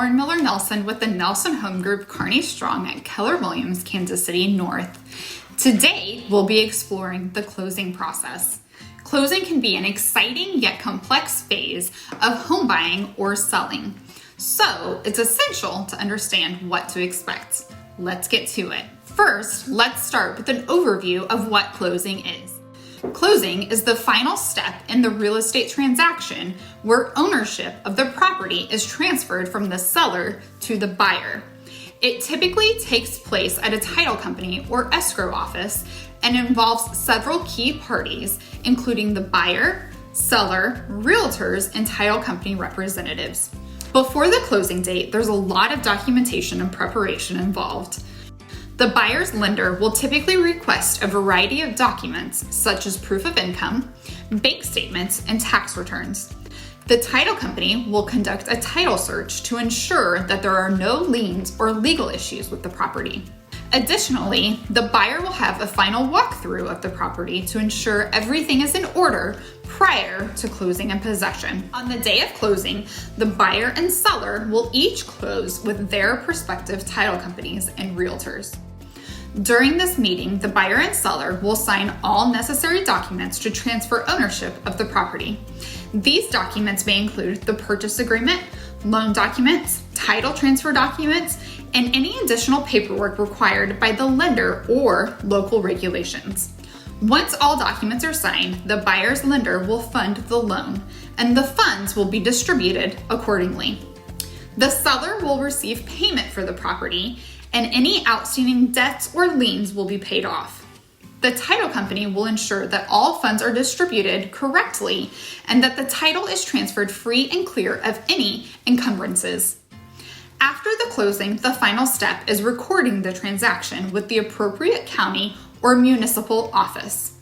Lauren Miller Nelson with the Nelson Home Group Kearney Strong at Keller Williams, Kansas City North. Today, we'll be exploring the closing process. Closing can be an exciting yet complex phase of home buying or selling. So, it's essential to understand what to expect. Let's get to it. First, let's start with an overview of what closing is. Closing is the final step in the real estate transaction where ownership of the property is transferred from the seller to the buyer. It typically takes place at a title company or escrow office and involves several key parties, including the buyer, seller, realtors, and title company representatives. Before the closing date, there's a lot of documentation and preparation involved. The buyer's lender will typically request a variety of documents such as proof of income, bank statements, and tax returns. The title company will conduct a title search to ensure that there are no liens or legal issues with the property. Additionally, the buyer will have a final walkthrough of the property to ensure everything is in order prior to closing and possession. On the day of closing, the buyer and seller will each close with their respective title companies and realtors. During this meeting, the buyer and seller will sign all necessary documents to transfer ownership of the property. These documents may include the purchase agreement, loan documents, title transfer documents, and any additional paperwork required by the lender or local regulations. Once all documents are signed, the buyer's lender will fund the loan, and the funds will be distributed accordingly. The seller will receive payment for the property, and any outstanding debts or liens will be paid off. The title company will ensure that all funds are distributed correctly and that the title is transferred free and clear of any encumbrances. After the closing, the final step is recording the transaction with the appropriate county or municipal office.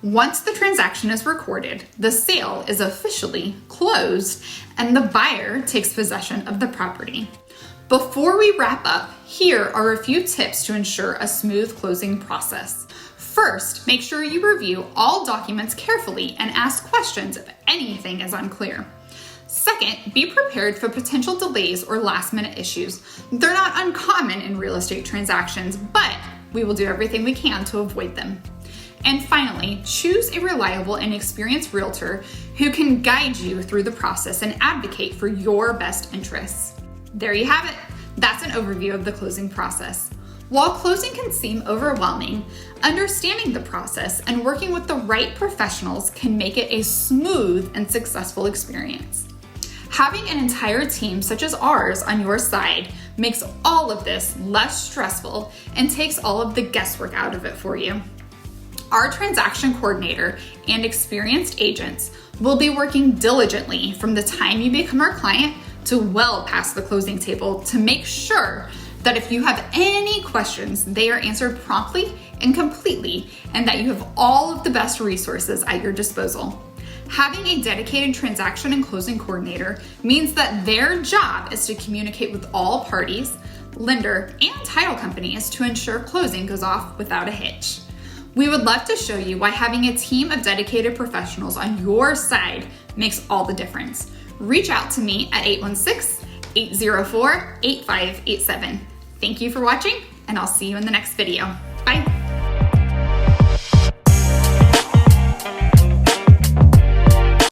Once the transaction is recorded, the sale is officially closed and the buyer takes possession of the property. Before we wrap up, here are a few tips to ensure a smooth closing process. First, make sure you review all documents carefully and ask questions if anything is unclear. Second, be prepared for potential delays or last-minute issues. They're not uncommon in real estate transactions, but we will do everything we can to avoid them. And finally, choose a reliable and experienced realtor who can guide you through the process and advocate for your best interests. There you have it. That's an overview of the closing process. While closing can seem overwhelming, understanding the process and working with the right professionals can make it a smooth and successful experience. Having an entire team such as ours on your side makes all of this less stressful and takes all of the guesswork out of it for you. Our transaction coordinator and experienced agents will be working diligently from the time you become our client to well past the closing table to make sure that if you have any questions, they are answered promptly and completely, and that you have all of the best resources at your disposal. Having a dedicated transaction and closing coordinator means that their job is to communicate with all parties, lender, and title companies to ensure closing goes off without a hitch. We would love to show you why having a team of dedicated professionals on your side makes all the difference. Reach out to me at 816-804-8587. Thank you for watching, and I'll see you in the next video.